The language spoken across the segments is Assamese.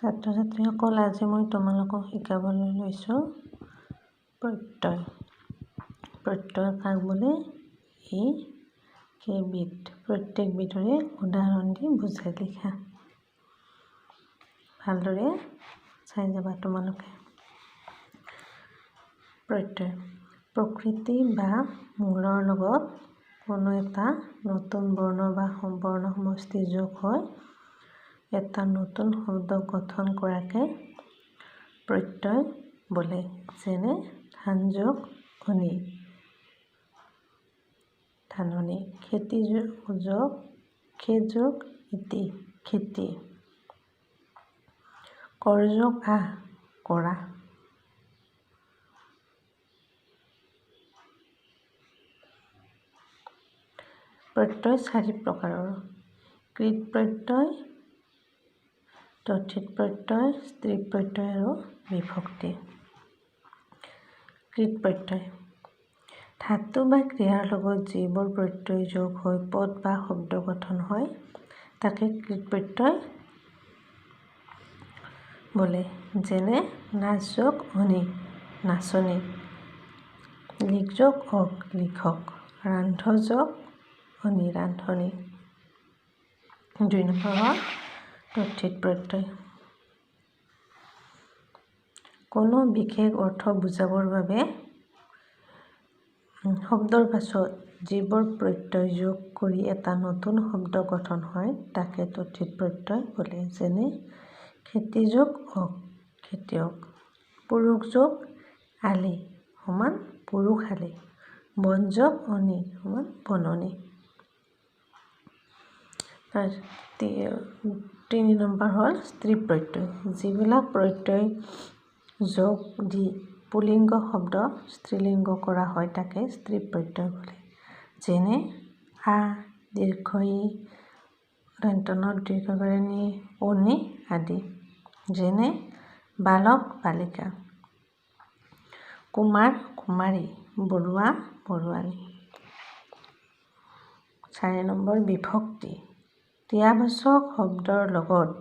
ছাত্ৰ ছাত্ৰীসকল, আজি মই তোমালোকক শিকাবলৈ লৈছোঁ প্ৰত্যয়। প্ৰত্যয় কাক বোলে? এই কেইবিধ। প্ৰত্যেকবিধৰে উদাহৰণ দি বুজাই লিখা। ভালদৰে চাই যাবা তোমালোকে। প্ৰত্যয় প্ৰকৃতি বা মূলৰ লগত কোনো এটা নতুন বৰ্ণ বা বৰ্ণ সমষ্টি যোগ হয় এটা নতুন শব্দ গঠন কৰাকে প্ৰত্যয় বোলে। যেনে ধান যোগ অনি, ধাননি। খেতি যোগ খেত যোগ ইতি, খেতি। কৰ যোগ আহ, কৰা। প্ৰত্যয় 4 প্ৰকাৰৰ। কৃত প্ৰত্যয়, তথিত প্ৰত্যয়, স্ত্ৰী প্ৰত্যয় আৰু বিভক্তি। কৃত প্ৰত্যয় ধাতু বা ক্ৰিয়াৰ লগত যিবোৰ প্ৰত্যয় যোগ হৈ পদ বা শব্দ গঠন হয় তাকে কৃত প্ৰত্যয় বোলে। যেনে নাচ যোগ অনি, নাচনি। লিখ যোগ অক, লিখক। ৰান্ধ যোগ অনি, ৰান্ধনি। 2 নম্বৰ হ'ল তথিত প্ৰত্যয়। কোনো বিশেষ অৰ্থ বুজাবৰ বাবে শব্দৰ পাছত যিবোৰ প্ৰত্যয় যোগ কৰি এটা নতুন শব্দ গঠন হয় তাকে তথিত প্ৰত্যয় বোলে। যেনে খেতি যোগ অক, খেতিয়ক। পুৰুষ যোগ আলি সমান পুৰুষালি। বন যোগ অনি সমান বননি। 3 নম্বৰ হ'ল স্ত্ৰী প্ৰত্যয়। যিবিলাক প্ৰত্যয় যোগ দি পুল্লিংগ শব্দ স্ত্ৰীলিংগ কৰা হয় তাকে স্ত্ৰী প্ৰত্যয় বোলে। যেনে আ, দীৰ্ঘ ই, দন্ত্যনত দীৰ্ঘ ই, অনি আদি। যেনে বালক, বালিকা। কুমাৰ, কুমাৰী। বৰুৱা, বৰুৱানী। 4 নম্বৰ বিভক্তি। ক্ৰিয়াবাচক শব্দৰ লগত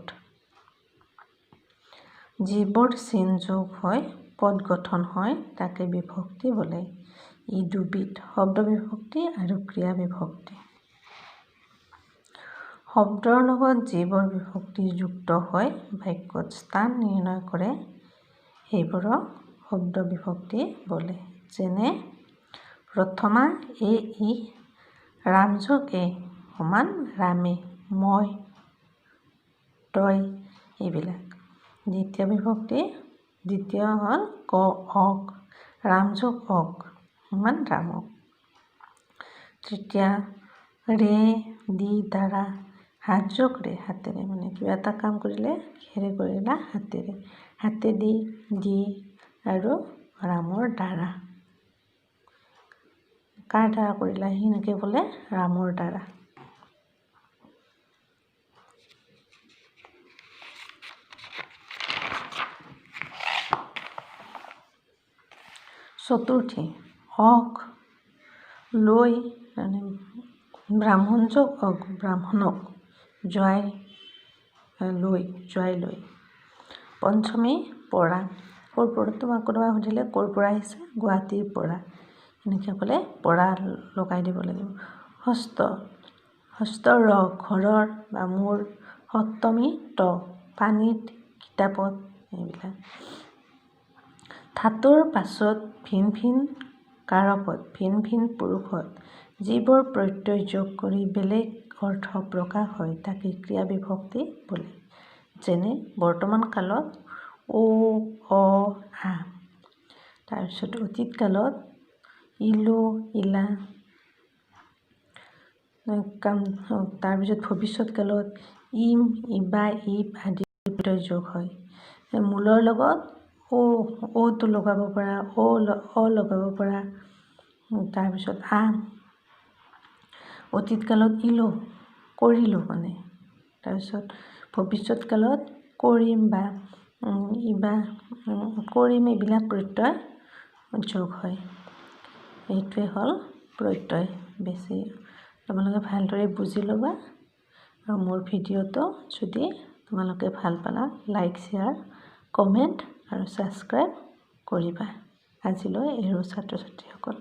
যিবোৰ চিন যোগ হৈ পদ গঠন হয় তাকে বিভক্তি বোলে। ই দুবিধ, শব্দ বিভক্তি আৰু ক্ৰিয়া বিভক্তি। শব্দৰ লগত যিবোৰ বিভক্তি যুক্ত হৈ বাক্যত স্থান নিৰ্ণয় কৰে সেইবোৰক শব্দ বিভক্তি বোলে। যেনে প্ৰথমা এ ই, ৰাম যোগ এ সমান ৰামে, মই, তই এইবিলাক। দ্বিতীয় বিভক্তি, দ্বিতীয় হ'ল ক অক, ৰাম যোগ অক সমান ৰামক। তৃতীয় ৰে দি দ্বাৰা, হাত যোগ ৰে হাতেৰে। মানে কিবা এটা কাম কৰিলে কিহেৰে কৰিলা? হাতেৰে। হাতেদি, দি আৰু ৰামৰ দ্বাৰা। কাৰ দ্বাৰা কৰিলা? সেনেকে বোলে ৰামৰ দ্বাৰা। চতুৰ্থী অক, লৈ, ব্ৰাহ্মণ যোগ অক, ব্ৰাহ্মণক। জোৱাই লৈ, জোৱাই লৈ। পঞ্চমী পৰা। তোমাক কোনোবাই সুধিলে ক'ৰ পৰা আহিছে? গুৱাহাটীৰ পৰা। এনেকৈ ক'লে পৰা লগাই দিব লাগিব। ষষ্ঠ, ষষ্ঠ ৰ, ঘৰৰ বা মোৰ। সপ্তমী ত, পানীত, কিতাপত এইবিলাক। ধাতুৰ পাছত ভিন ভিন কাৰকত, ভিন ভিন পুৰুষত যিবোৰ প্ৰত্যয় যোগ কৰি বেলেগ অৰ্থ প্ৰকাশ হয় তাকে ক্ৰিয়া বিভক্তি বোলে। যেনে বৰ্তমান কালত ও, অ, আ। তাৰপিছত অতীত কালত ইলো, ইলা। তাৰপিছত ভৱিষ্যত কালত ইম, ইবা, ইব আদি প্ৰত্যয় যোগ হয়। মূলৰ লগত অটো লগাব পৰা, অ লগাব পৰা। তাৰপিছত আ। অতীত কালত ইলো, কৰিলোঁ মানে। তাৰপিছত ভৱিষ্যত কালত কৰিম বা ইবা, কৰিম এইবিলাক প্ৰত্যয় যোগ হয়। এইটোৱে হ'ল প্ৰত্যয়। বেছি তোমালোকে ভালদৰে বুজি ল'বা আৰু মোৰ ভিডিঅ'টো যদি তোমালোকে ভাল পালা লাইক শ্বেয়াৰ কমেণ্ট আৰু ছাবস্ক্ৰাইব কৰিবা। আজিলৈ এৰো ছাত্ৰ ছাত্ৰীসকল।